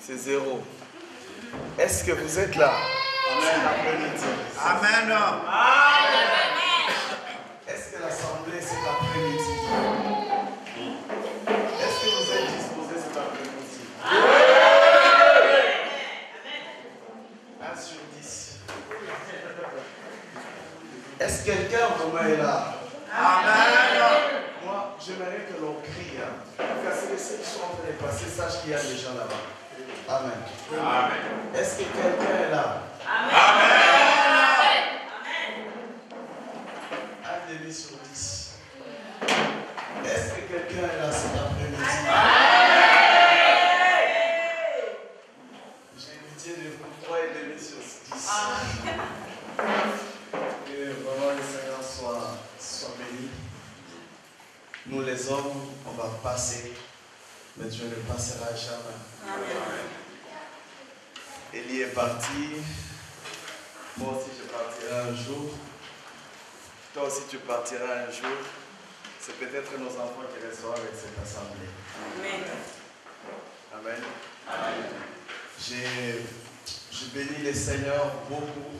C'est 0. Est-ce que vous êtes là? Amen. Amen. Est-ce que l'assemblée cet après-midi? Est-ce que vous êtes disposés cet après-midi? 1 sur 10. Est-ce que quelqu'un vraiment est là? Amen. Moi, j'aimerais que l'on crie. Car c'est ceux qui sont en train de passer, sache qu'il y a des gens là-bas. Amen. Amen. Est-ce que quelqu'un est là? Amen. 1,5 sur 10. Est-ce que quelqu'un est là cet après-midi? J'ai pitié de vous, 3,5 sur 10. Que vraiment le Seigneur soit béni. Nous les hommes, on va passer, mais Dieu ne passera jamais. Amen. Élie est parti. Moi aussi je partirai un jour. Toi aussi tu partiras un jour. C'est peut-être nos enfants qui resteront avec cette assemblée. Amen. Amen. Amen. Je bénis le Seigneur beaucoup.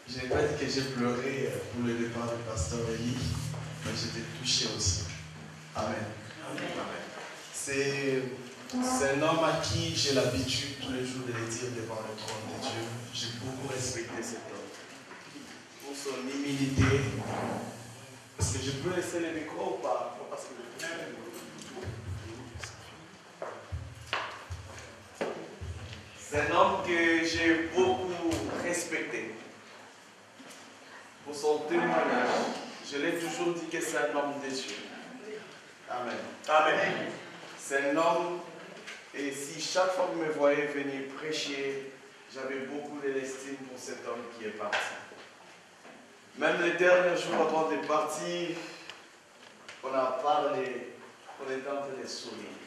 Je n'ai pas dit que j'ai pleuré pour le départ du pasteur Élie, mais j'étais touché aussi. Amen. Amen. C'est un homme à qui j'ai l'habitude tous les jours de le dire devant le trône de Dieu. J'ai beaucoup respecté cet homme. Pour son humilité. Est-ce que je peux laisser le micro ou pas? Parce que c'est un homme que j'ai beaucoup respecté. Pour son témoignage, je l'ai toujours dit que c'est un homme de Dieu. Amen. Amen. C'est un homme, et si chaque fois que vous me voyez venir prêcher, j'avais beaucoup de l'estime pour cet homme qui est parti. Même les derniers jours avant de partir, on a parlé, on était en train de sourire.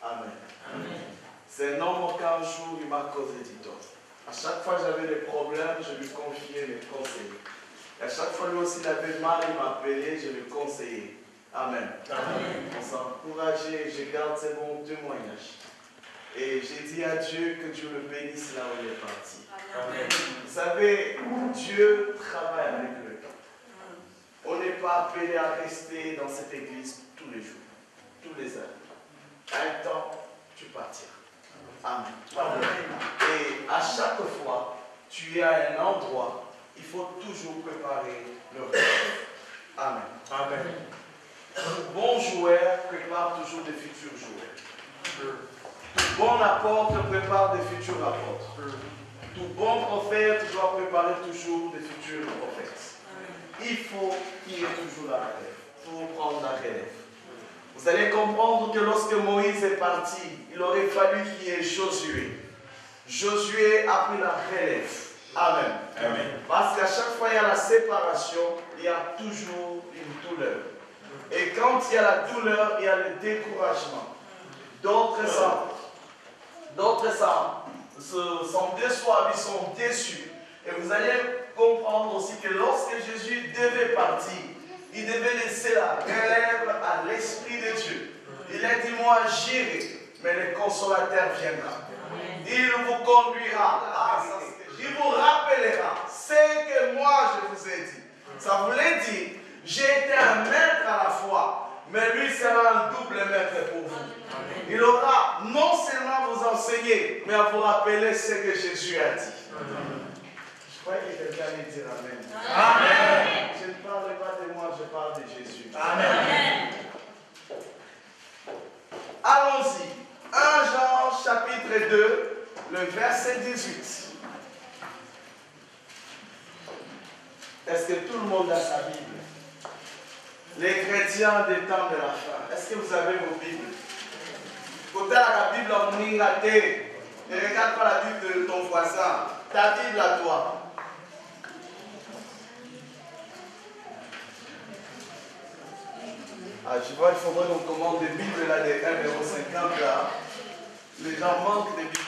Amen. Amen. C'est un homme qu'un jour il m'a causé du tort. À chaque fois que j'avais des problèmes, je lui confiais mes conseils. Et à chaque fois lui aussi il avait mal, il m'appelait, je lui conseillais. Amen. Amen. On s'encourageait, je garde ces bons témoignages. Et j'ai dit à Dieu que Dieu le bénisse là où il est parti. Amen. Vous savez, Dieu travaille avec le temps. On n'est pas appelé à rester dans cette église tous les jours, tous les heures. À un temps, tu partiras. Amen. Amen. Et à chaque fois, tu es à un endroit, il faut toujours préparer le rêve. Amen. Amen. Un bon joueur prépare toujours des futurs joueurs. Tout bon apôtre prépare des futurs apôtres. Tout bon prophète doit préparer toujours des futurs prophètes. Il faut qu'il y ait toujours la relève pour prendre la relève. Vous allez comprendre que lorsque Moïse est parti, il aurait fallu qu'il y ait Josué. Josué a pris la relève. Amen. Amen. Parce qu'à chaque fois il y a la séparation, il y a toujours une douleur. Et quand il y a la douleur, il y a le découragement. D'autres s'en déçoivent, ils sont déçus. Et vous allez comprendre aussi que lorsque Jésus devait partir, il devait laisser la relève à l'Esprit de Dieu. Il a dit, moi j'irai, mais le consolateur viendra. Il vous conduira, il vous rappellera ce que moi je vous ai dit. Ça voulait dire, j'ai été un maître à la fois, mais lui sera un double maître pour vous. Il aura non seulement vous enseigner, mais à vous rappeler ce que Jésus a dit. Je crois que quelqu'un allait dire Amen. Amen. Je ne parle pas de moi, je parle de Jésus. Amen. Allons-y. 1 Jean chapitre 2, le verset 18. Est-ce que tout le monde a sa Bible? Les chrétiens des temps de la fin. Est-ce que vous avez vos Bibles? Côté la Bible en Ningaté. Ne regarde pas la Bible de ton voisin. Ta Bible à toi. Ah, tu vois, il faudrait qu'on commande des Bibles là, des 1,50 € là. Les gens manquent des Bibles.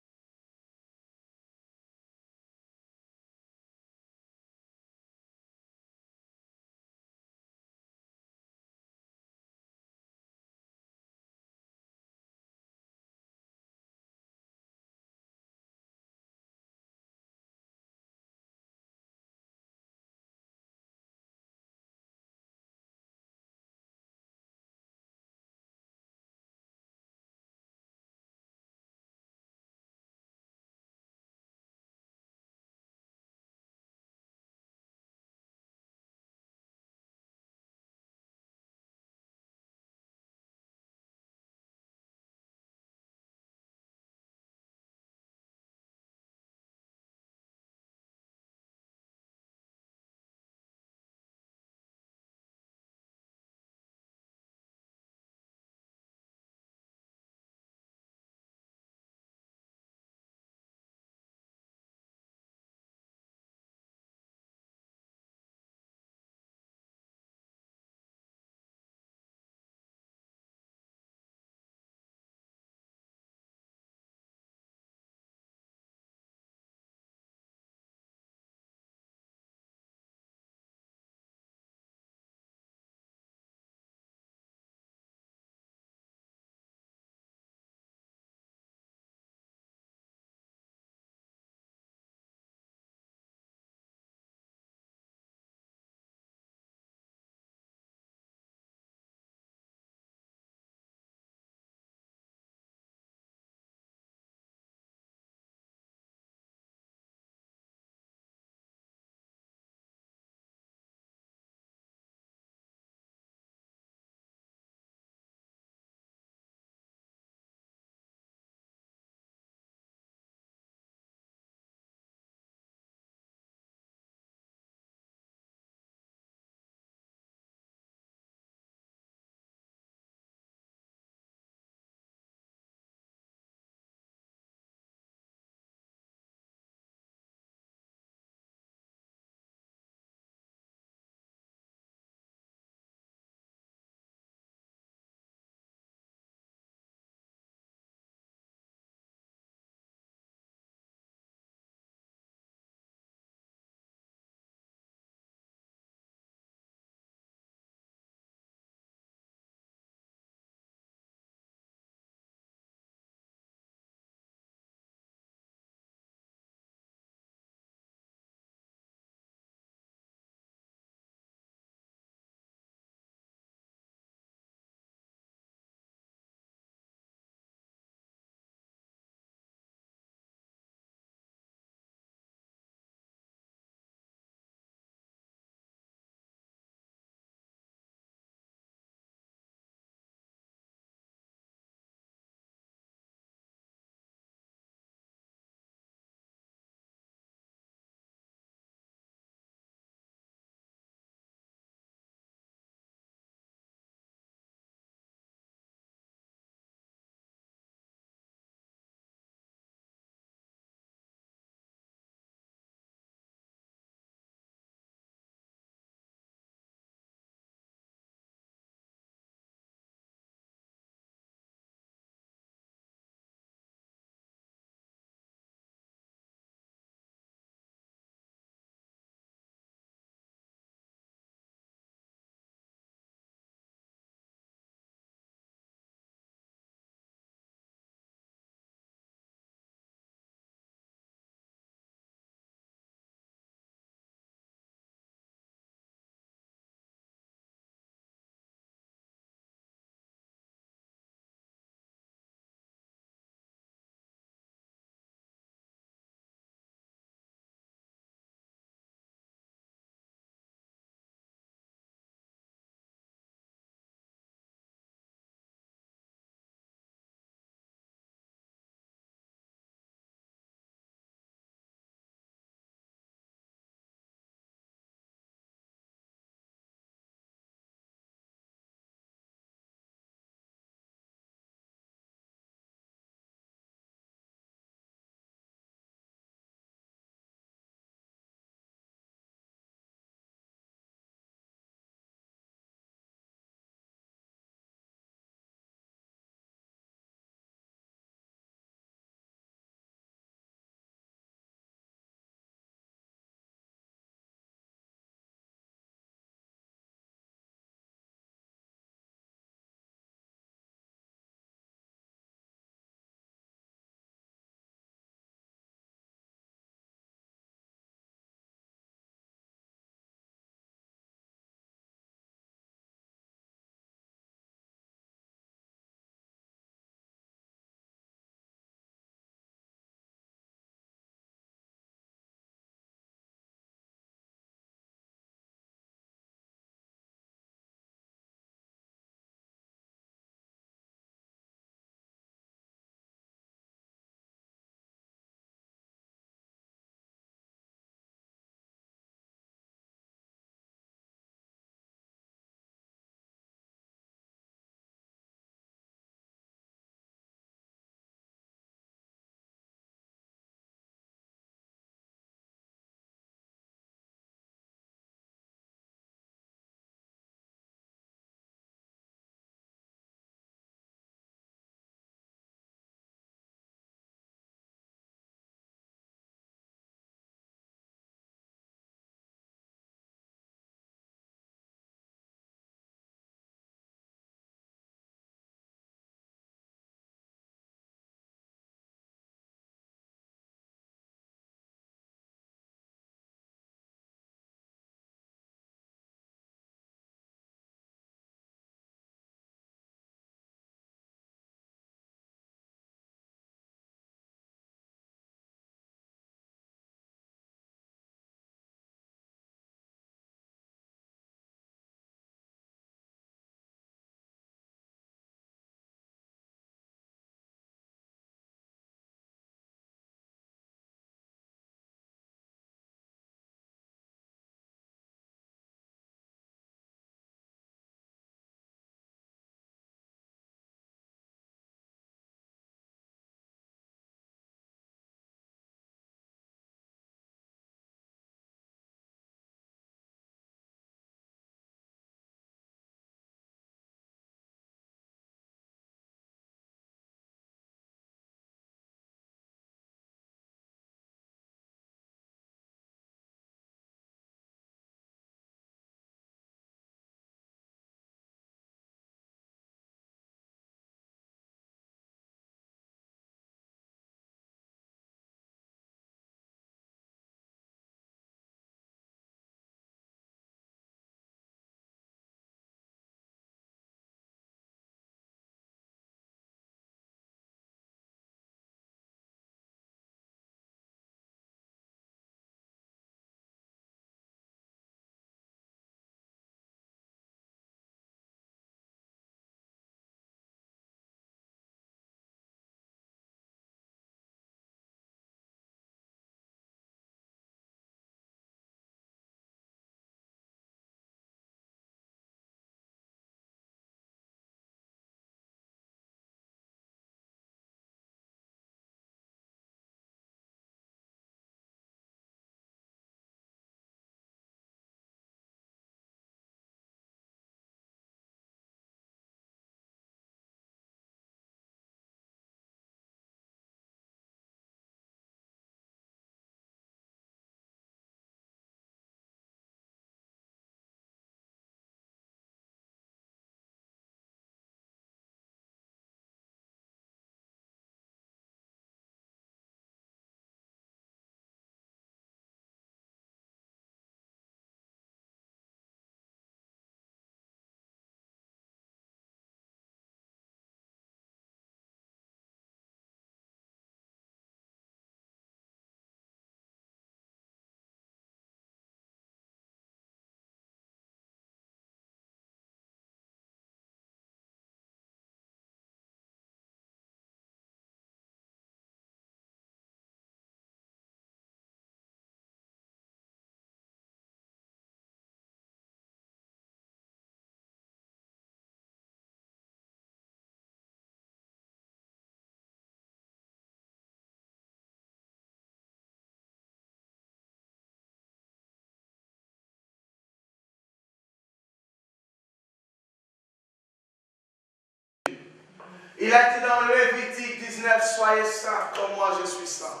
Il a dit dans le Lévitique 19, soyez saints comme moi je suis saint.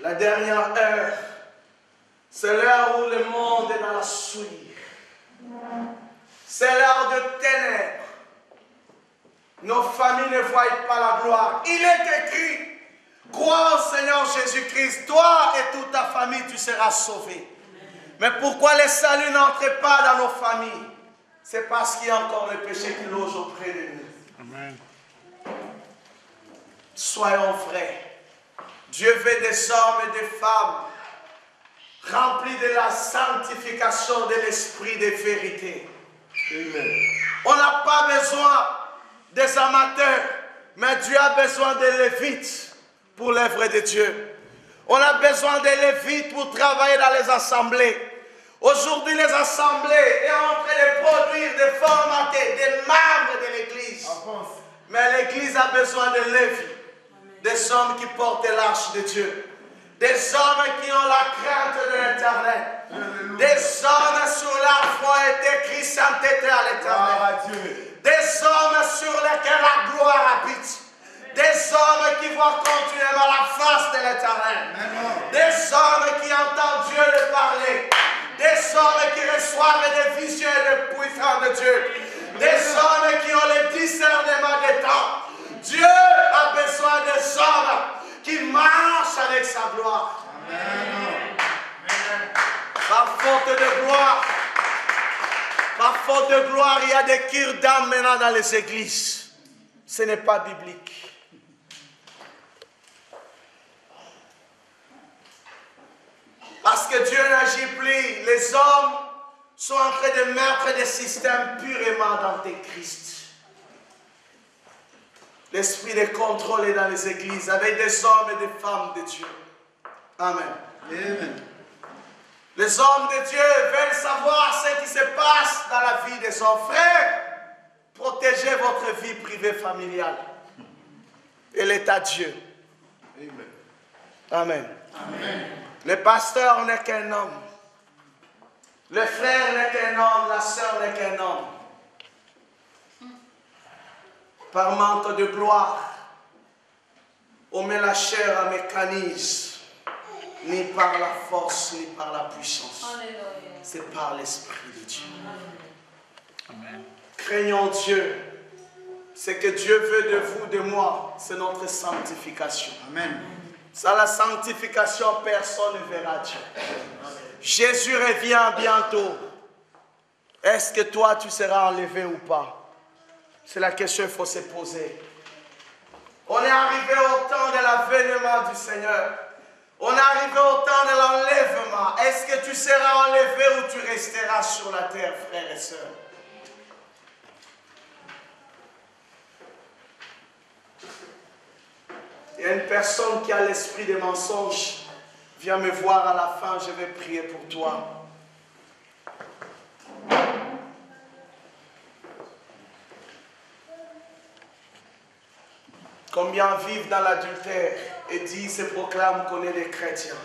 La dernière heure, c'est l'heure où le monde est dans la souillure. C'est l'heure de ténèbres. Nos familles ne voient pas la gloire. Il est écrit, crois au Seigneur Jésus-Christ, toi et toute ta famille, tu seras sauvé. Mais pourquoi le salut n'entre pas dans nos familles? C'est parce qu'il y a encore le péché qui loge auprès de nous. Amen. Soyons vrais. Dieu veut des hommes et des femmes remplis de la sanctification de l'esprit de vérité. Amen. On n'a pas besoin des amateurs, mais Dieu a besoin des lévites pour l'œuvre de Dieu. On a besoin des lévites pour travailler dans les assemblées. Aujourd'hui, les assemblées sont en train de produire des formateurs, des membres de l'église. Mais l'église a besoin de lévites, des hommes qui portent l'arche de Dieu, des hommes qui ont la crainte de l'Éternel, des hommes sur la foi est écrit sainteté à l'Éternel, des hommes sur lesquels la gloire habite, des hommes qui voient continuellement la face de l'Éternel, des hommes qui entendent Dieu le parler, des hommes qui reçoivent des visions et des puissances de Dieu, des hommes qui ont le discernement des temps. Dieu a besoin des hommes qui marchent avec sa gloire. Amen. Par faute de gloire, il y a des cures d'âme maintenant dans les églises. Ce n'est pas biblique. Parce que Dieu n'agit plus. Les hommes sont en train de mettre des systèmes purement d'antéchrist. L'esprit de contrôle est dans les églises avec des hommes et des femmes de Dieu. Amen. Amen. Les hommes de Dieu veulent savoir ce qui se passe dans la vie des hommes. Frères, protégez votre vie privée familiale. Elle est à Dieu. Amen. Amen. Amen. Le pasteur n'est qu'un homme. Le frère n'est qu'un homme. La sœur n'est qu'un homme. Par manque de gloire, on met la chair à mécanisme, ni par la force, ni par la puissance. C'est par l'Esprit de Dieu. Amen. Craignons Dieu. Ce que Dieu veut de vous, de moi, c'est notre sanctification. Amen. Sans la sanctification, personne ne verra Dieu. Amen. Jésus revient bientôt. Est-ce que toi, tu seras enlevé ou pas? C'est la question qu'il faut se poser. On est arrivé au temps de l'avènement du Seigneur. On est arrivé au temps de l'enlèvement. Est-ce que tu seras enlevé ou tu resteras sur la terre, frères et sœurs? Il y a une personne qui a l'esprit des mensonges. Viens me voir à la fin, je vais prier pour toi. Combien vivent dans l'adultère et disent et proclament qu'on est des chrétiens.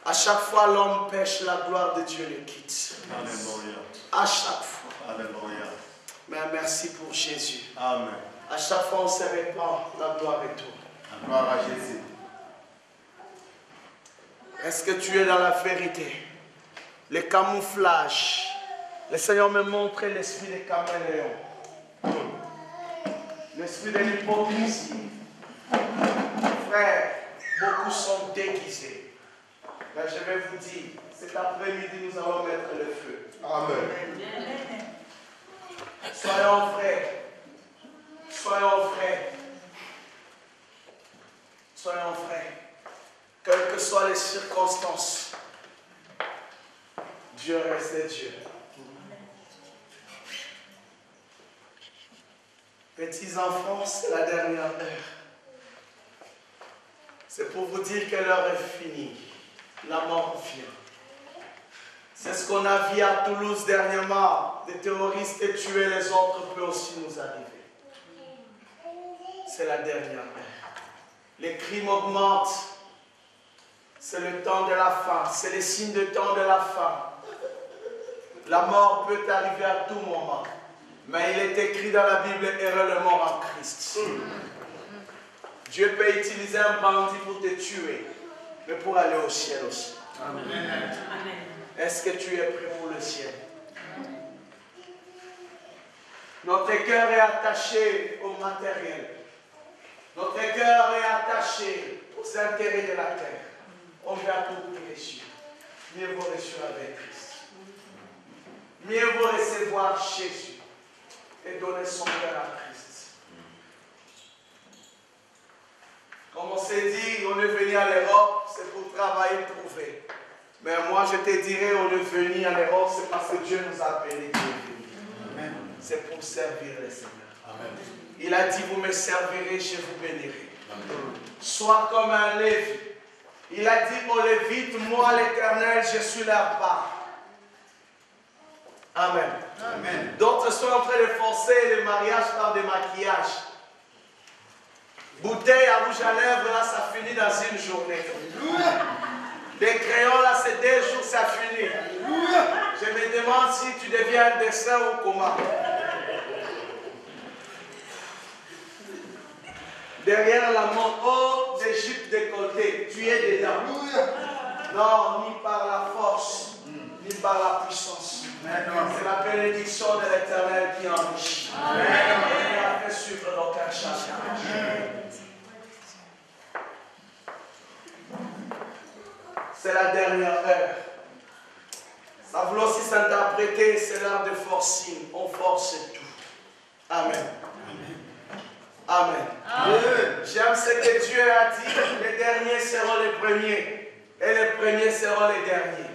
À chaque fois, l'homme pêche, la gloire de Dieu le quitte. Alléluia. À chaque fois. Alléluia. Mais merci pour Jésus. Amen. À chaque fois, on se répand, la gloire est tout. La gloire à Jésus. Est-ce que tu es dans la vérité? Le camouflage. Le Seigneur me montre l'esprit des caméléons. L'esprit de l'hypocrisie. Frère, beaucoup sont déguisés. Mais je vais vous dire, cet après-midi, nous allons mettre le feu. Amen. Soyons vrais. Soyons vrais. Soyons vrais. Quelles que soient les circonstances, Dieu reste Dieu. Petits enfants, c'est la dernière heure. C'est pour vous dire que l'heure est finie. La mort vient. C'est ce qu'on a vu à Toulouse dernièrement. Des terroristes et tuer les autres peut aussi nous arriver. C'est la dernière heure. Les crimes augmentent. C'est le temps de la fin. C'est le signe de temps de la fin. La mort peut arriver à tout moment. Mais il est écrit dans la Bible, heureux le mort en Christ. Dieu peut utiliser un bandit pour te tuer, mais pour aller au ciel aussi. Amen. Est-ce que tu es prêt pour le ciel? Notre cœur est attaché au matériel. Notre cœur est attaché aux intérêts de la terre. On veut à tout prix les cieux. Mieux vaut les cieux avec Christ. Mieux vaut recevoir Jésus et donner son cœur à Christ. Comme on s'est dit, on est venu à l'Europe, c'est pour travailler, prouver. Mais moi, je te dirais, on est venu à l'Europe, c'est parce que Dieu nous a appelés. C'est pour servir le Seigneur. Amen. Il a dit, vous me servirez, je vous bénirai. Amen. Sois comme un Lévi. Il a dit aux Lévites, moi l'Éternel, je suis leur part. Amen. Amen. D'autres sont en train de forcer le mariage par des maquillages. Bouteille à rouge à lèvres, là, ça finit dans une journée. Des crayons, là, c'est 2 jours, ça finit. Je me demande si tu deviens un dessin ou comment. Derrière la montre, oh, des jupes décolletées, tu es dedans. Non, ni par la force, ni par la puissance. C'est la bénédiction de l'Éternel qui enrichit. Il a fait suivre d'aucun changement. C'est la dernière heure. Ça voulait aussi s'interpréter, c'est l'heure de forcing. On force tout. Amen. Amen. Amen. J'aime ce que Dieu a dit. Les derniers seront les premiers. Et les premiers seront les derniers.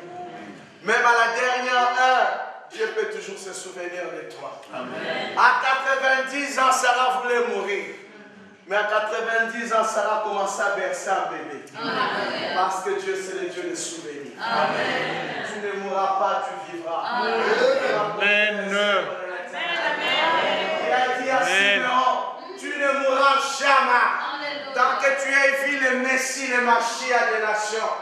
Même à la dernière heure, Dieu peut toujours se souvenir de toi. Amen. À 90 ans, Sarah voulait mourir. Mais à 90 ans, Sarah commençait à bercer un bébé. Amen. Parce que Dieu, c'est le Dieu des souvenirs. Amen. Tu ne mourras pas, tu vivras. Amen. Amen. Il a dit à Simeon, tu ne mourras jamais. Tant que tu es vu le Messie, le Mashiach des nations.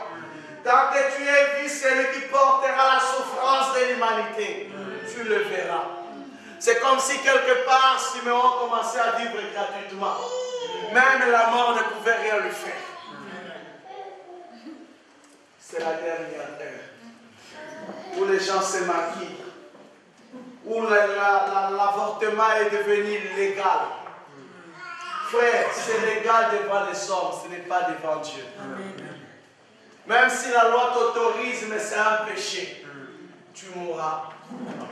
Tant que tu es vu celui qui portera la souffrance de l'humanité, tu le verras. C'est comme si quelque part Simeon commençait à vivre gratuitement. Même la mort ne pouvait rien lui faire. C'est la dernière heure où les gens se maquillent, où l'avortement est devenu légal. Frère, c'est légal devant les hommes, ce n'est pas devant Dieu. Même si la loi t'autorise, mais c'est un péché, tu mourras.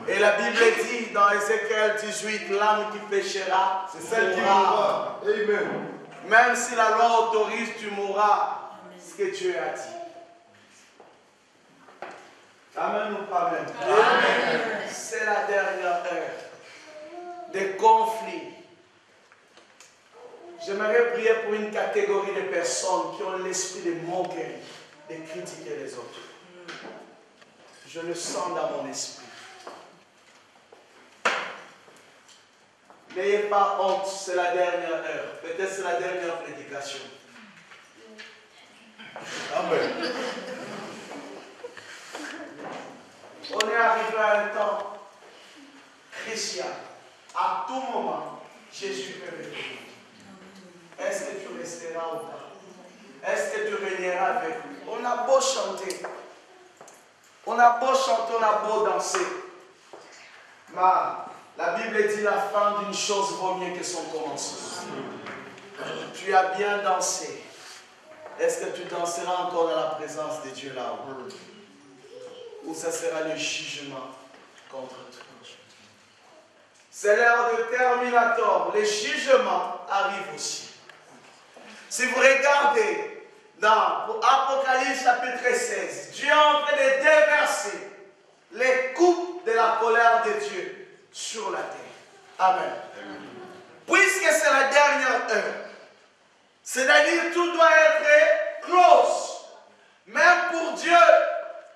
Et la Bible dit dans Ézéchiel 18, l'âme qui péchera, c'est celle qui mourra. Amen. Même si la loi autorise, tu mourras. Ce que Dieu a dit. Amen ou pas amen? Amen. C'est la dernière heure des conflits. J'aimerais prier pour une catégorie de personnes qui ont l'esprit de moquerie, de critiquer les autres. Je le sens dans mon esprit. N'ayez pas honte, c'est la dernière heure. Peut-être c'est la dernière prédication. Amen. On est arrivé à un temps chrétien. À tout moment, Jésus peut venir. Est-ce que tu resteras ou pas? Est-ce que tu régneras avec lui? On a beau chanter. On a beau chanter, on a beau danser. Mais la Bible dit la fin d'une chose vaut mieux que son commencement. Tu as bien dansé. Est-ce que tu danseras encore dans la présence de Dieu là-haut? Ou ça sera le jugement contre toi? C'est l'heure de Terminator. Le jugement arrive aussi. Si vous regardez dans Apocalypse chapitre 16, Dieu est en train de déverser les coupes de la colère de Dieu sur la terre. Amen. Puisque c'est la dernière heure, c'est-à-dire tout doit être close. Même pour Dieu,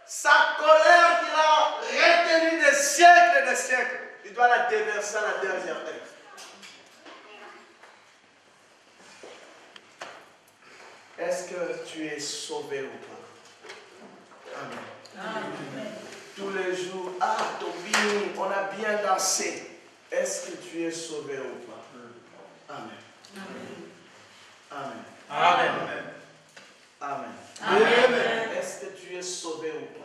sa colère qu'il a retenue des siècles et des siècles, il doit la déverser à la dernière heure. Est-ce que tu es sauvé ou pas? Amen. Amen. Tous les jours, ah, Toby, on a bien dansé. Est-ce que tu es sauvé ou pas? Amen. Amen. Amen. Amen. Amen. Est-ce que tu es sauvé ou pas?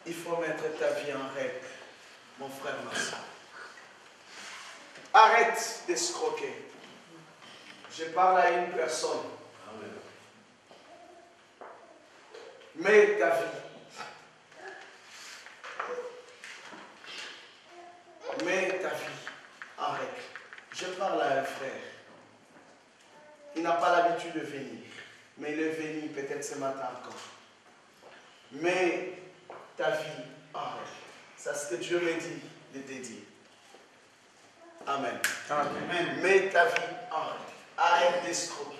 Il faut mettre ta vie en règle, mon frère, ma soeur. Arrête d'escroquer. Je parle à une personne. Mets ta vie. Mets ta vie en règle. Je parle à un frère. Il n'a pas l'habitude de venir. Mais il est venu peut-être ce matin encore. Mets ta vie en règle. C'est ce que Dieu me dit de te dire. Amen. Amen. Mets ta vie en règle. Arrête d'escroquer.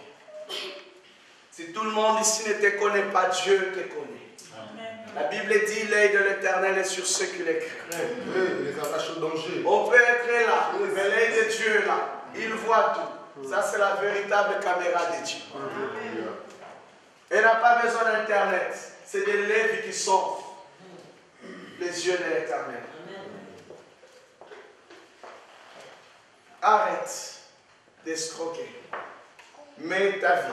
Si tout le monde ici ne te connaît pas, Dieu te connaît. Amen. La Bible dit l'œil de l'Éternel est sur ceux qui les craignent. Oui, les attaches au danger. On peut être là, mais l'œil de Dieu est là. Il voit tout. Ça, c'est la véritable caméra de Dieu. Elle n'a pas besoin d'Internet. C'est des lèvres qui sont les yeux de l'Éternel. Arrête d'escroquer. Mets ta vie.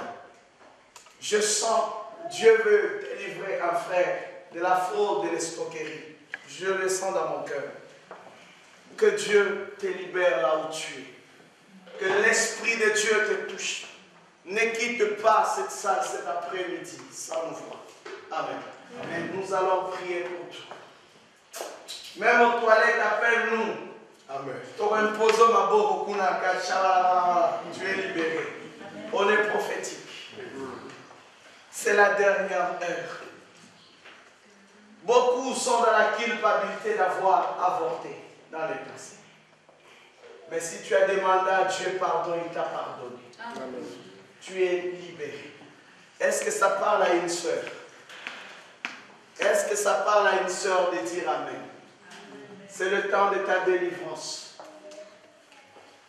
Je sens, Dieu veut délivrer un frère de la fraude, de l'escroquerie. Je le sens dans mon cœur. Que Dieu te libère là où tu es. Que l'Esprit de Dieu te touche. Ne quitte pas cette salle cet après-midi sans nous voir. Amen. Amen. Nous allons prier pour toi. Même aux toilettes, appelle-nous. Amen. Tu es libéré. On est prophétique. C'est la dernière heure. Beaucoup sont dans la culpabilité d'avoir avorté dans le passé. Mais si tu as demandé à Dieu pardon, il t'a pardonné. Amen. Tu es libéré. Est-ce que ça parle à une sœur? Est-ce que ça parle à une sœur de dire Amen? C'est le temps de ta délivrance.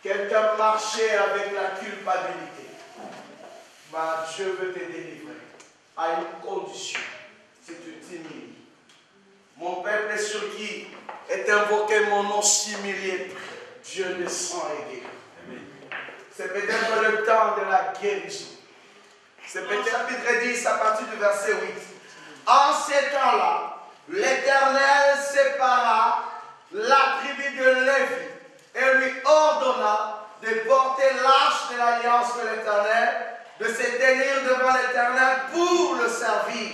Quelqu'un marchait avec la culpabilité. Bah, Dieu veut te délivrer. À une condition. Si tu t'humilies. Mon peuple sur qui est invoqué mon nom s'humilier. Dieu le sent et guérit. C'est peut-être le temps de la guérison. C'est peut-être chapitre 10 à partir du verset 8. En ces temps-là, l'Éternel sépara la tribu de Lévi et lui ordonna de porter l'arche de l'alliance de l'Éternel, de se tenir devant l'Éternel pour le servir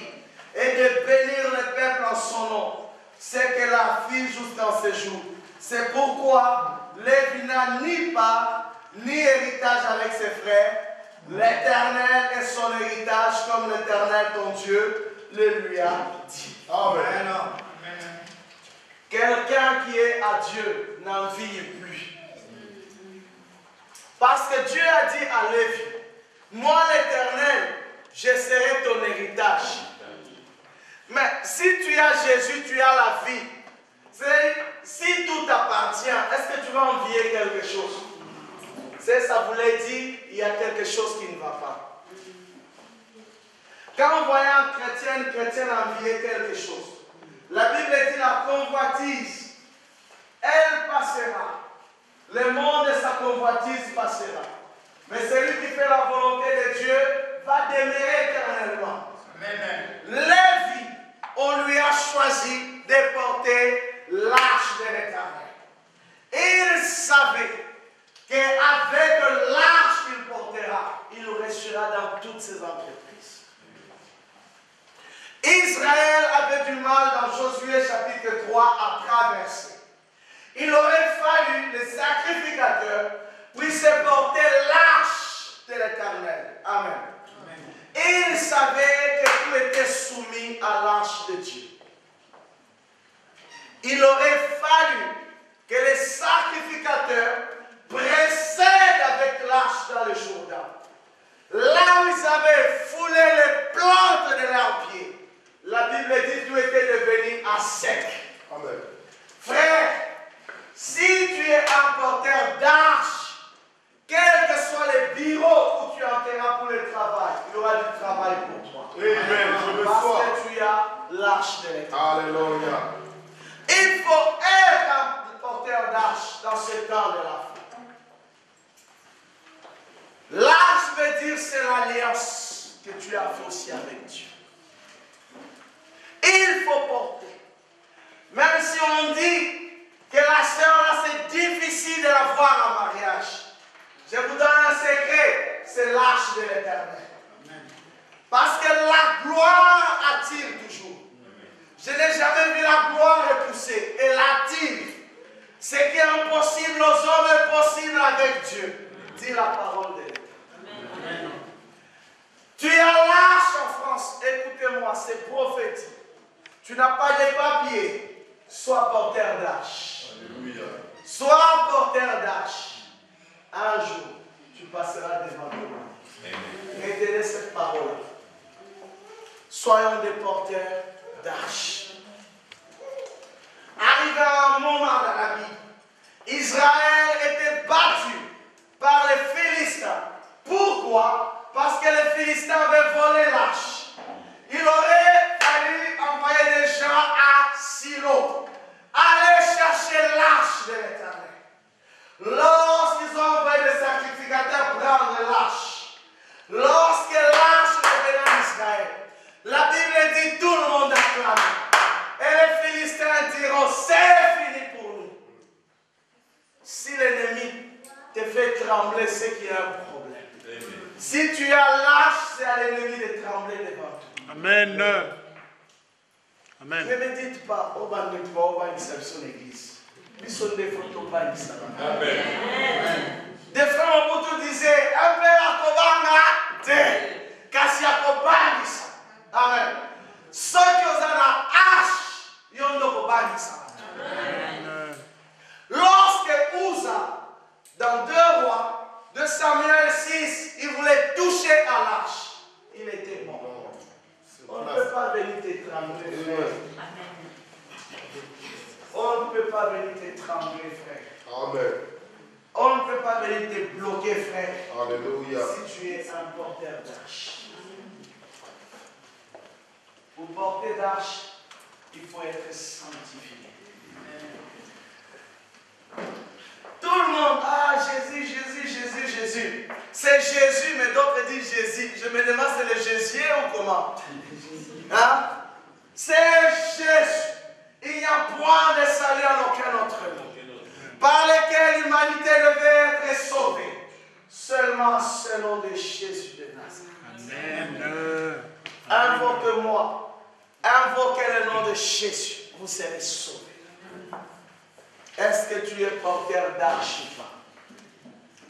et de bénir le peuple en son nom. C'est qu'elle a fait jusqu'en ce jour. C'est pourquoi Lévi n'a ni part ni héritage avec ses frères. L'Éternel est son héritage comme l'Éternel ton Dieu le lui a dit. Amen. Quelqu'un qui est à Dieu n'en vit plus. Parce que Dieu a dit à Lévi, moi l'Éternel, je serai ton héritage. Mais si tu as Jésus, tu as la vie. Si tout t'appartient, est-ce que tu vas envier quelque chose? Ça voulait dire il y a quelque chose qui ne va pas. Quand on voyait un chrétien envier quelque chose, la Bible dit la convoitise, elle passera. Le monde de sa convoitise passera. Mais celui qui fait la volonté de Dieu va demeurer éternellement. Lévi, on lui a choisi de porter l'arche de l'Éternel. Il savait qu'avec l'arche qu'il portera, il restera dans toutes ses entreprises. Israël avait du mal dans Josué chapitre 3 à traverser. Il aurait fallu les sacrificateurs puissent porter l'arche de l'Éternel. Amen. Et il savait que tout était soumis à l'arche de Dieu. Il aurait fallu que les sacrificateurs précèdent avec l'arche dans le Jourdain. Là où ils avaient foulé les plantes de leurs pieds, la Bible dit que tout était devenu à sec. Amen. Frère, si tu es un porteur d'arche, quels que soient les bureaux où tu entreras pour le travail, il y aura du du travail pour toi. Amen. Je le Parce sois. que tu as l'arche de l'Éternel. Alléluia. Il faut être un porteur d'arche dans ce temps de la fin. L'arche veut dire c'est l'alliance que tu as fait aussi avec Dieu. Il faut porter. Même si on dit que la sœur là c'est difficile de la voir en mariage. Je vous donne un secret, c'est l'arche de l'Éternel. Parce que la gloire attire toujours. Je n'ai jamais vu la gloire repousser. Elle attire. Ce qui est impossible aux hommes est possible avec Dieu. Dit la parole de l'Éternel. Tu as l'arche en France. Écoutez-moi, c'est prophétique. Tu n'as pas de papier. Sois porteur d'arche. Sois porteur d'arche. Un jour, tu passeras devant toi. Retenez cette parole. Soyons des porteurs d'arche. Arrivé à un moment dans la Bible, Israël était battu par les Philistins. Pourquoi? Parce que les Philistins avaient volé l'arche. Il aurait fallu envoyer des gens à Silo. Aller chercher l'arche de l'Éternel. Lorsqu'ils ont envoyé des sacrificateurs prendre l'arche, lorsque l'arche revenait en Israël, la Bible dit tout le monde acclamait. Et les Philistins diront, c'est fini pour nous. Si l'ennemi te fait trembler, c'est qu'il y a un problème. Amen. Si tu as l'arche, c'est à l'ennemi de trembler devant toi. Amen. Amen. Ne me dites pas, oh ben, tu vas au son église. Ils sont des photos pas Amen. Des frères Mobutu disaient, un peu à Kobanga, te, kasi à Kobangisa. Amen. Ceux qui ont la hache, ils ont le Kobangisa. Lorsque Uza, dans 2 rois, de Samuel 6, il voulait toucher à l'arche, il était mort. On ne peut pas venir te trembler, frère. On ne peut pas venir te trembler, frère. Amen. On ne peut pas venir te bloquer, frère. Alléluia. Si tu es un porteur d'arche. Pour porter d'arche, il faut être sanctifié. Tout le monde, ah Jésus, Jésus, Jésus, Jésus. C'est Jésus, mais d'autres disent Jésus. Je me demande, c'est le Jésus ou comment? Hein? C'est Jésus. Il n'y a point de salut en aucun autre nom, par lequel l'humanité devait être sauvée. Seulement selon de Jésus de Nazareth. Amen. Invoque-moi. Invoquez le nom de Jésus. Vous serez sauvés. Est-ce que tu es porteur d'arche ou pas?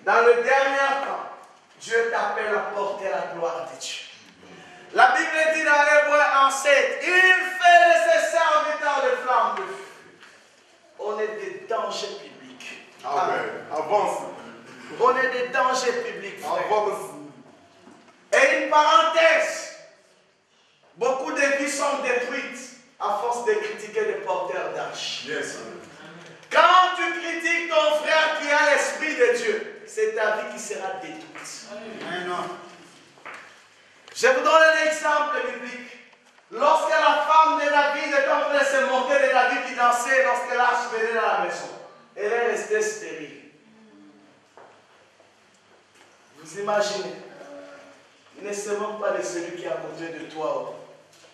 Dans le dernier temps, Dieu t'appelle à porter la gloire de Dieu. La Bible dit dans Hébreux 1:7, il fait de ses serviteurs des flammes de feu. On est des dangers publics. Amen. Avance. On est des dangers publics, frère. Avance. Et une parenthèse, beaucoup de vies sont détruites à force de critiquer les porteurs d'arche. Yes. Quand tu critiques ton frère qui a l'Esprit de Dieu, c'est ta vie qui sera détruite. Amen. Je vous donne un exemple biblique. Lorsque la femme de David est en train de se moquer de David qui dansait lorsque l'arche venait dans la maison, elle est restée stérile. Vous imaginez? Il ne se moque pas de celui qui est à côté de toi.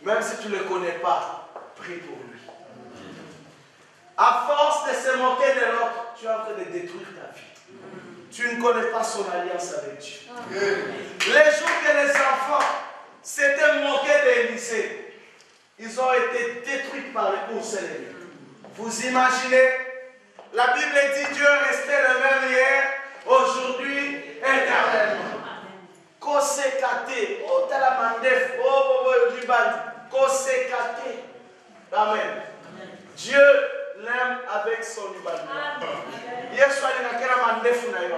Même si tu ne le connais pas, prie pour lui. À force de se moquer de l'autre, tu es en train de détruire ta vie. Tu ne connais pas son alliance avec Dieu. Les jours que les enfants s'étaient moqués d'Élisée, ils ont été détruits par les courses ennemies. Vous imaginez? La Bible dit Dieu est resté le même hier, aujourd'hui, éternellement. Kosekate, oh talamandef, oh dibandi, kosekate. Amen. Dieu l'aime avec son libandi. Yesu alinakera mandefu na yo.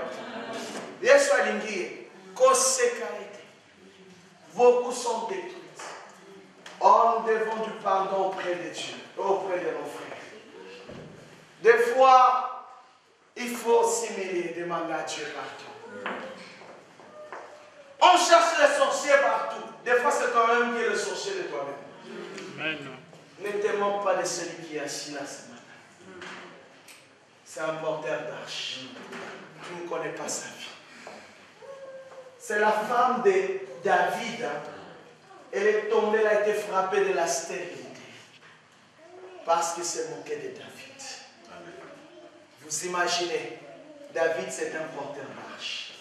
Yesu alingie kosekate. Beaucoup sont détruits. Nous devons du pardon auprès de Dieu, auprès de nos frères. Des fois, il faut s'humilier, demander à Dieu partout. On cherche les sorciers partout. c'est toi-même qui es le sorcier de toi-même. Amen. Ne te moque pas de celui qui est assis là ce matin. C'est un porteur d'arche. Tu ne connais pas sa vie. C'est la femme de David. Elle est tombée, elle a été frappée de la stérilité. Parce qu'il s'est moqué de David. Vous imaginez, David c'est un porteur d'arche.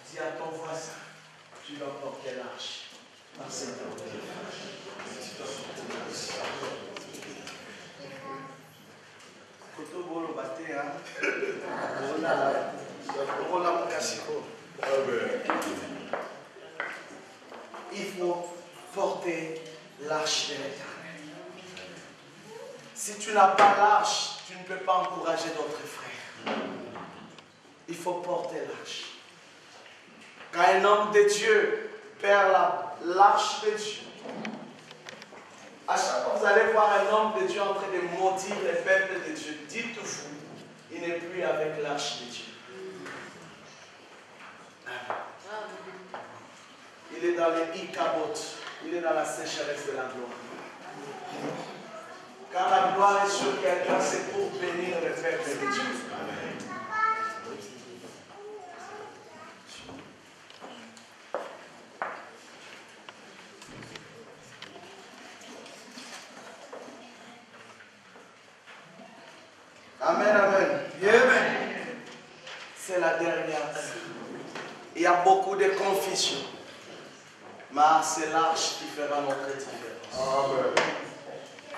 Dis à ton voisin, tu vas porter l'arche. Parce que il faut porter l'arche de l'Éternel. Si tu n'as pas l'arche, tu ne peux pas encourager d'autres frères. Il faut porter l'arche. Quand un homme de Dieu perd l'arche de Dieu, à chaque fois que vous allez voir un homme de Dieu en train de maudire les peuples de Dieu, dites-vous, il n'est plus avec l'arche de Dieu. Il est dans les Ikabot, il est dans la sécheresse de la gloire. Quand la gloire est sur quelqu'un, c'est pour bénir le peuple de Dieu. Amen, amen. Amen. C'est la dernière heure. Il y a beaucoup de confusion. Mais c'est l'arche qui fera notre différence. Amen.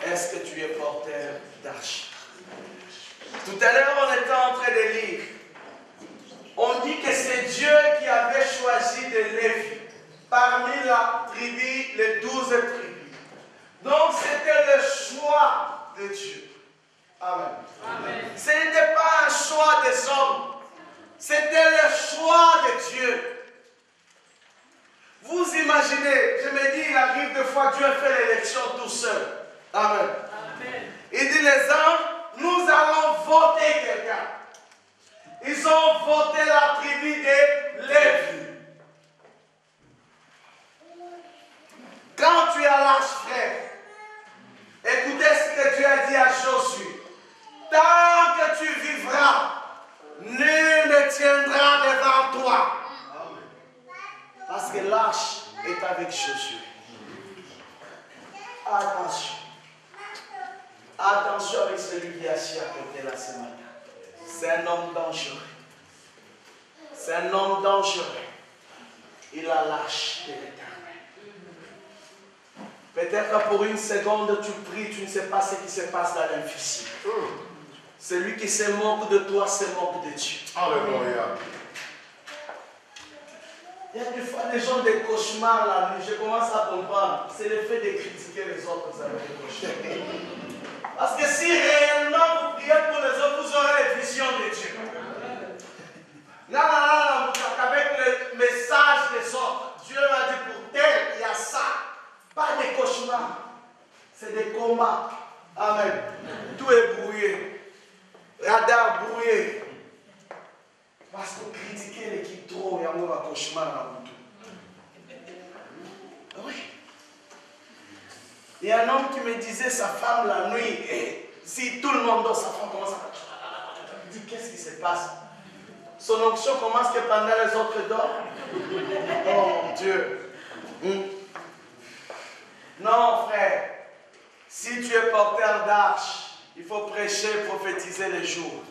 Est-ce que tu es porteur d'arche? Tout à l'heure, on était en train de lire. On dit que c'est Dieu qui avait choisi de Lévi parmi la tribu, les 12 tribus. Donc, c'était le choix de Dieu. Amen. Amen. Ce n'était pas un choix des hommes. C'était le choix de Dieu. Vous imaginez, je me dis, il arrive des fois, Dieu fait l'élection tout seul. Amen. Amen. Il dit, les hommes, nous allons voter quelqu'un. Ils ont voté la tribu de Lévi. Quand tu as l'âge, frère, écoutez ce que Dieu a dit à Josué. Tant que tu vivras, nul ne tiendra devant toi. Parce que l'arche est avec Josué. Attention. Attention avec celui qui est assis à côté là ce matin. C'est un homme dangereux. C'est un homme dangereux. Il a l'arche de l'Éternel. Peut-être que pour une seconde tu pries, tu ne sais pas ce qui se passe dans l'invisible. Celui qui se moque de toi se moque de Dieu. Alléluia. Il y a des fois des gens des cauchemars la nuit. Je commence à comprendre. C'est le fait de critiquer les autres que vous avez des cauchemars. Parce que si réellement vous priez pour les autres, vous aurez les visions de Dieu. Non, avec le message des autres, Dieu m'a dit pour tel, il y a ça. Pas des cauchemars. C'est des combats. Amen. Tout est brouillé. Radar brouillé. Parce que critiquer l'équipe trop, il y a un cauchemar dans la boutique. Oui. Il y a un homme qui me disait sa femme la nuit, et si tout le monde dort, sa femme commence à... Il dit, qu'est-ce qui se passe? Son onction commence que pendant les autres dorment. Oh mon Dieu. Non, frère. Si tu es porteur d'arche, il faut prêcher, prophétiser les jours.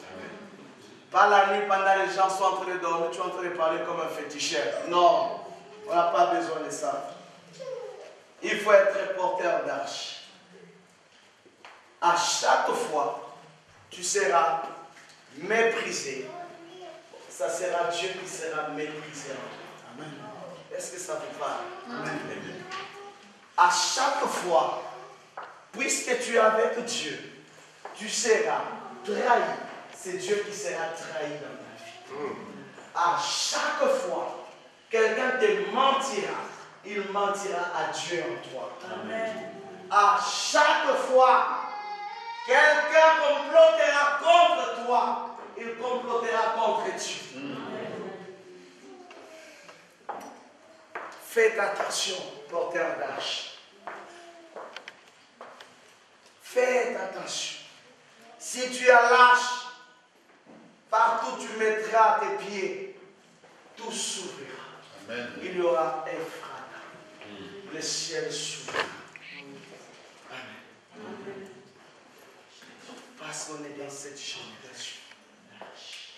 Pas la nuit pendant que les gens sont en train de dormir, tu es en train de parler comme un féticheur. Non, on n'a pas besoin de ça. Il faut être porteur d'arche. À chaque fois, tu seras méprisé. Ça sera Dieu qui sera méprisé. Amen. Est-ce que ça vous parle? Amen. À chaque fois, puisque tu es avec Dieu, tu seras trahi. C'est Dieu qui sera trahi dans ta vie. À chaque fois, quelqu'un te mentira, il mentira à Dieu en toi. Amen. À chaque fois, quelqu'un complotera contre toi, il complotera contre Dieu. Faites attention, porteur d'arche. Faites attention. Si tu as l'arche, partout tu mettras tes pieds, tout s'ouvrira. Il y aura un fracas. Le ciel s'ouvrira. Amen. Parce qu'on est dans cette génération.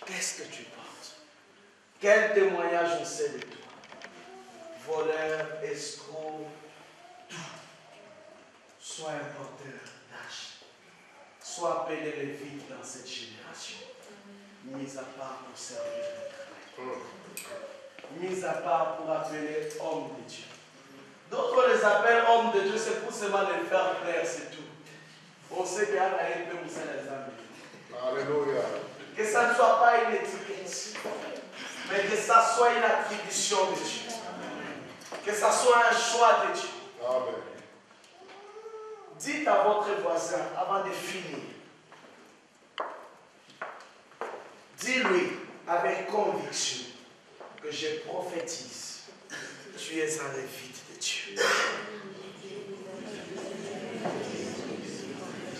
Qu'est-ce que tu portes? Quel témoignage on sait de toi? Voleur, escroc, tout. Sois un porteur d'arche. Sois appelé lévite dans cette génération. Mis à part pour servir le travail. Mis à part pour appeler homme de Dieu. D'autres les appellent hommes de Dieu, c'est pour seulement les faire plaire, c'est tout. On sait qu'il y a un peu où c'est les amis. Alléluia. Que ça ne soit pas une étiquette, mais que ça soit une attribution de Dieu. Que ça soit un choix de Dieu. Amen. Dites à votre voisin avant de finir. Dis-lui avec conviction que je prophétise. Tu es un lévite de Dieu.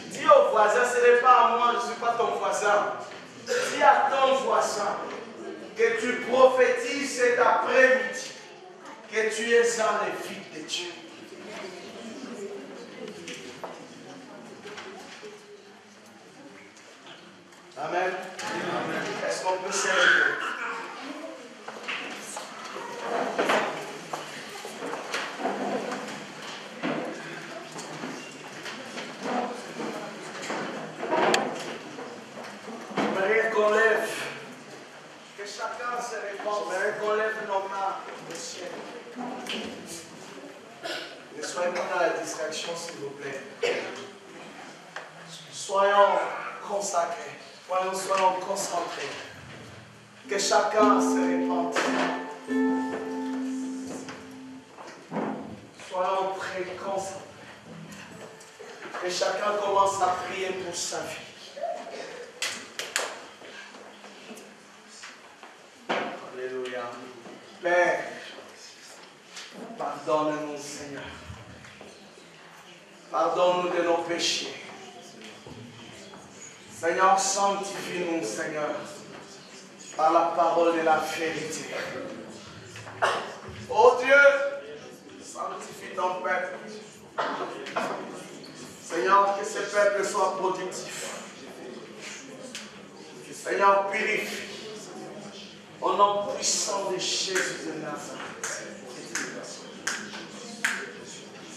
Dis au voisin, ce n'est pas à moi, je ne suis pas ton voisin. Dis à ton voisin que tu prophétises cet après-midi que tu es un lévite de Dieu. Amen. Est-ce qu'on peut s'élever? J'aimerais qu'on lève, que chacun se répande, j'aimerais qu'on lève nos mains au ciel. Ne soyez pas dans la distraction, s'il vous plaît. Soyons consacrés. Soyons concentrés. Que chacun se répande. Soyons très concentrés. Que chacun commence à prier pour sa vie. Alléluia. Père, pardonne-nous, Seigneur. Pardonne-nous de nos péchés. Seigneur, sanctifie-nous, Seigneur, par la parole de la vérité. Oh Dieu, sanctifie ton peuple. Seigneur, que ce peuple soit productif. Seigneur, purifie. Au nom puissant de Jésus de Nazareth.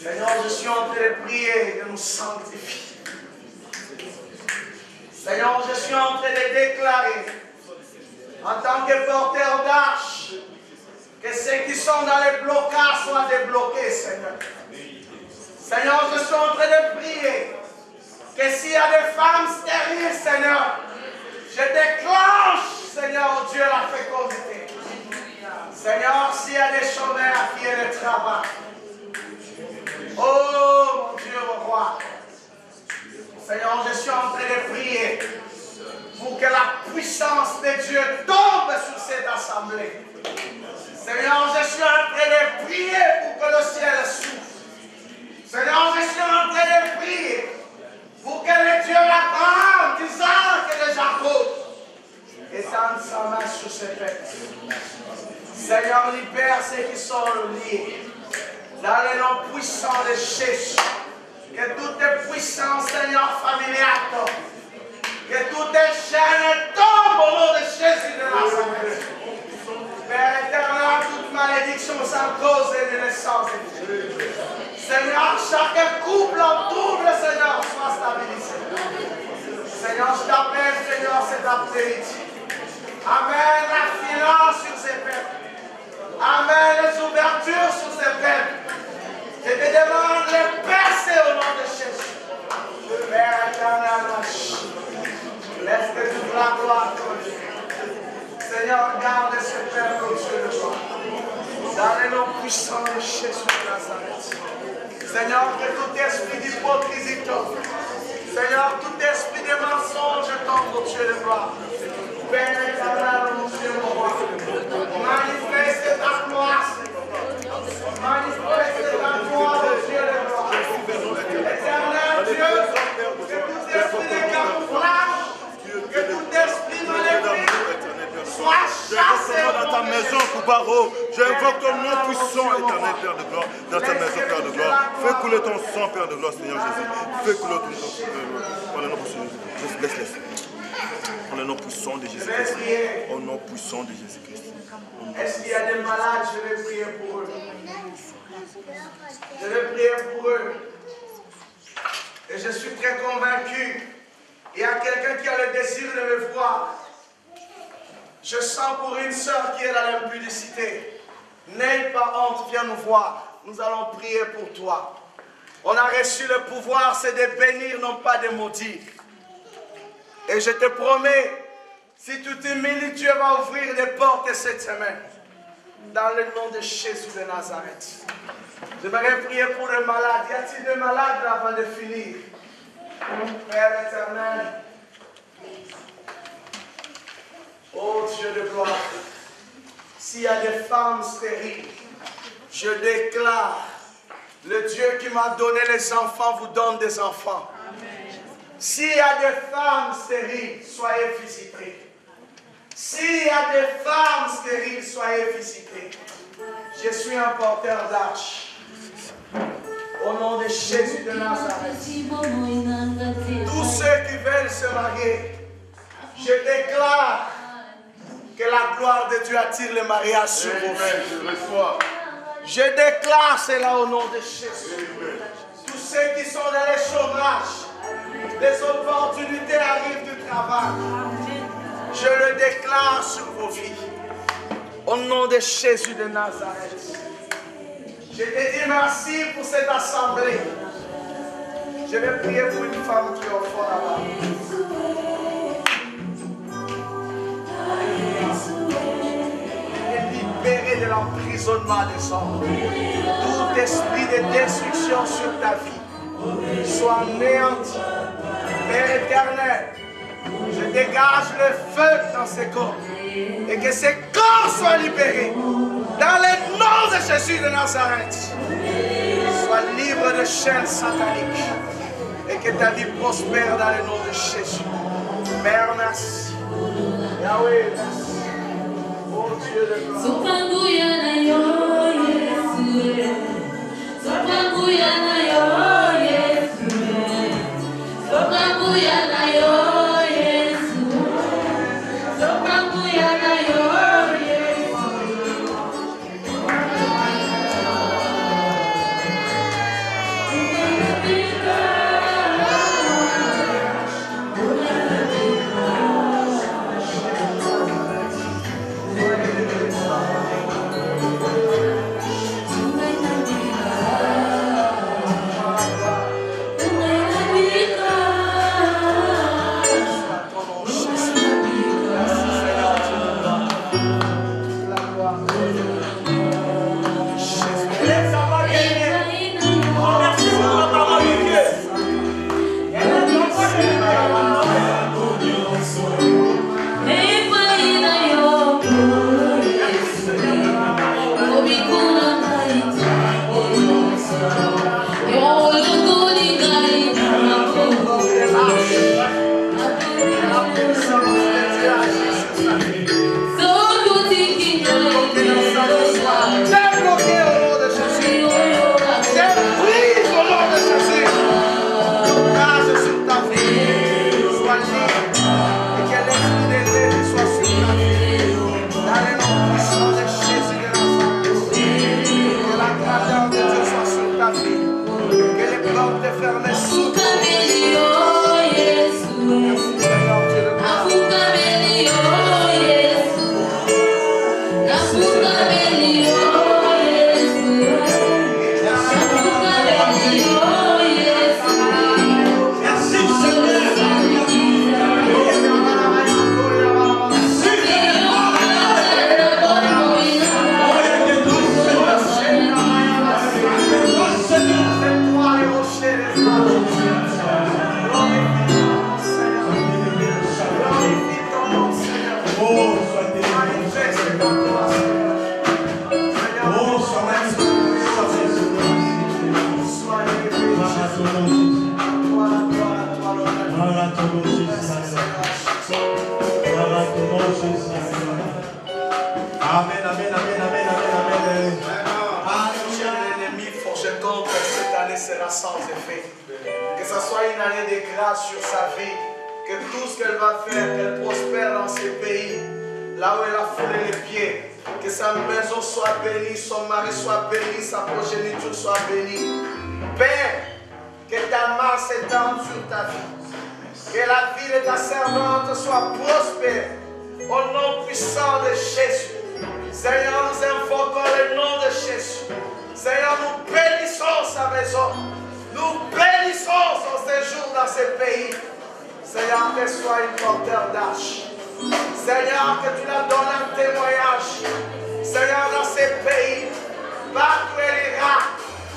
Seigneur, je suis en train de prier de nous sanctifier. Seigneur, je suis en train de déclarer, en tant que porteur d'arche, que ceux qui sont dans les blocages soient débloqués, Seigneur. Seigneur, je suis en train de prier que s'il y a des femmes stériles, Seigneur, je déclenche, Seigneur, Dieu, la fécondité. Seigneur, s'il y a des chômeurs qui aient le travail. Oh, mon Dieu, mon roi. Seigneur, je suis en train de prier pour que la puissance de Dieu tombe sur cette assemblée. Seigneur, je suis en train de prier pour que le ciel s'ouvre. Seigneur, je suis en train de prier pour que le Dieu d'Abraham, d'Isaac et de Jacob étende sa main sur ces peuple. Seigneur, libère ceux qui sont liés dans le nom puissant de Jésus. Que toutes les puissances, Seigneur, familiales tombent. Que toutes les chaînes tombent au nom de Jésus de Nazareth. Père éternel, toute malédiction sans cause et de naissance. Seigneur, chaque couple en trouble, Seigneur, soit stabilisé. Seigneur, je t'appelle, Seigneur, cet après-midi. Amen, la finance sur ces peuples. Amen, les ouvertures sur ces peuples. Je te demande de percer au nom de Jésus. Père éternel, laisse que toute la gloire te Dieu. Seigneur, garde ce peuple au Dieu de toi. Dans le nom puissant de Jésus de Nazareth. Seigneur, que tout esprit d'hypocrisie tombe. Seigneur, tout esprit de mensonge tombe au Dieu de gloire. Père éternel, mon Dieu, mon roi. Manifeste ta gloire, Seigneur. sang éternel, Père de gloire, dans ta maison, Père de gloire. Fais couler ton sang, Père de gloire, Seigneur Jésus. Fais couler ton sang, Père de gloire. Dans le nom puissant de Jésus. Laisse. Dans le nom puissant de Jésus-Christ. Au nom puissant de Jésus-Christ. Est-ce qu'il y a des malades? Je vais prier pour eux. Je vais prier pour eux. Et je suis très convaincu. Il y a quelqu'un qui a le désir de me voir. Je sens pour une sœur qui est dans l'impudicité. N'aie pas honte, viens nous voir. Nous allons prier pour toi. On a reçu le pouvoir, c'est de bénir, non pas de maudire. Et je te promets, si tu t'humilies, Dieu va ouvrir des portes cette semaine. Dans le nom de Jésus de Nazareth. J'aimerais prier pour les malades. Y a-t-il des malades avant de finir? Père éternel. Oh Dieu de gloire. S'il y a des femmes stériles, je déclare, le Dieu qui m'a donné les enfants vous donne des enfants. S'il y a des femmes stériles, soyez visitées. S'il y a des femmes stériles, soyez visitées. Je suis un porteur d'arche. Au nom de Jésus de Nazareth. Tous ceux qui veulent se marier, je déclare que la gloire de Dieu attire le mariage sur vos vies. Je déclare cela au nom de Jésus. Tous ceux qui sont dans les chômages, les opportunités arrivent du travail. Je le déclare sur vos vies. Au nom de Jésus de Nazareth. Je te dis merci pour cette assemblée. Je vais prier pour une femme qui est au fond là-bas. Libérée de l'emprisonnement des hommes. Tout esprit de destruction sur ta vie soit anéanti. Père éternel, je dégage le feu dans ces corps et que ces corps soient libérés dans le nom de Jésus de Nazareth. Sois libre de chaînes sataniques et que ta vie prospère dans le nom de Jésus. Père, merci. Yahweh, merci. Oh Dieu de gloire. Amen, amen, amen, amen, amen, amen. sera sans effet. Que ce soit une année de grâce sur sa vie. Que tout ce qu'elle va faire, qu'elle prospère dans ses pays, là où elle a foulé les pieds. Que sa maison soit bénie, son mari soit béni, sa progéniture soit bénie. Père, que ta main s'étende sur ta vie. Que la vie de ta servante soit prospère. Au nom puissant de Jésus. Seigneur, nous invoquons le nom de Jésus. Seigneur, nous bénissons sa maison. Nous bénissons son séjour dans ce pays. Seigneur, qu'elle soit une porteur d'arche. Seigneur, que tu la donnes un témoignage. Seigneur, dans ces pays, partout où elle ira.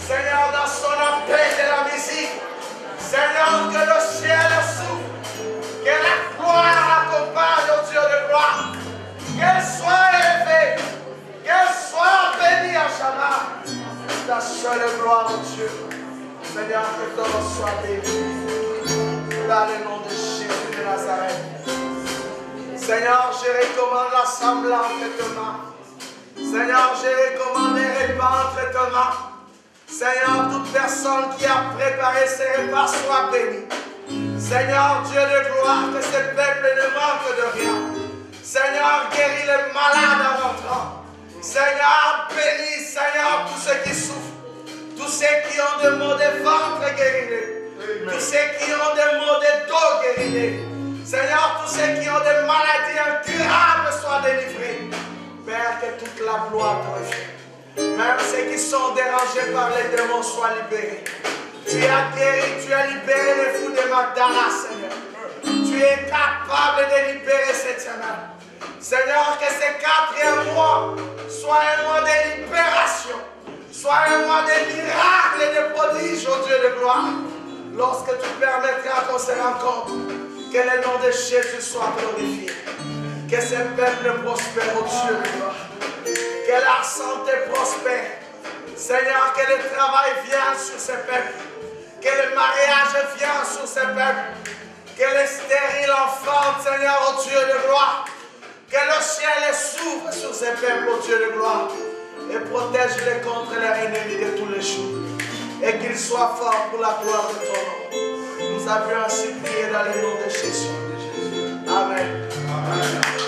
Seigneur, dans son appel de la musique. Seigneur, que le ciel s'ouvre. Que la gloire accompagne au Dieu de gloire. Qu'elle soit élevée. Qu'elle soit bénie à jamais. Ta seule gloire au Dieu. Seigneur, que ton nom soit béni. Dans le nom de Jésus de Nazareth. Seigneur, je recommande l'assemblée entre tes mains. Seigneur, je recommande les repas entre tes mains. Seigneur, toute personne qui a préparé ces repas soit bénie. Seigneur, Dieu de gloire, que ce peuple ne manque de rien. Seigneur, guéris les malades en rentrant. Seigneur, bénis, Seigneur, tous ceux qui souffrent. Tous ceux qui ont des maux de ventre, guéris-les. Tous ceux qui ont des maux de dos, guéris-les. Seigneur, tous ceux qui ont des maladies incurables soient délivrés. Père, que toute la gloire te revienne. Même ceux qui sont dérangés par les démons soient libérés. Tu as guéri, tu as libéré les fous de Magdala, Seigneur. Tu es capable de libérer cette semaine. Seigneur, que ces 4e mois soient un mois de libération. Soit un mois de miracles et de prodiges, au Dieu de gloire. Lorsque tu permettras qu'on se rencontre, que le nom de Jésus soit glorifié. Que ce peuple prospère, au Dieu de gloire. Que la santé prospère. Seigneur, que le travail vienne sur ce peuple. Que le mariage vienne sur ce peuple. Que les stériles enfantent, Seigneur, au Dieu de gloire. Que le ciel s'ouvre sur ce peuple, au Dieu de gloire. Et protège-les contre leurs ennemis de tous les jours. Et qu'ils soient forts pour la gloire de ton nom. Nous avions ainsi prié dans le nom de Jésus. Amen. Amen.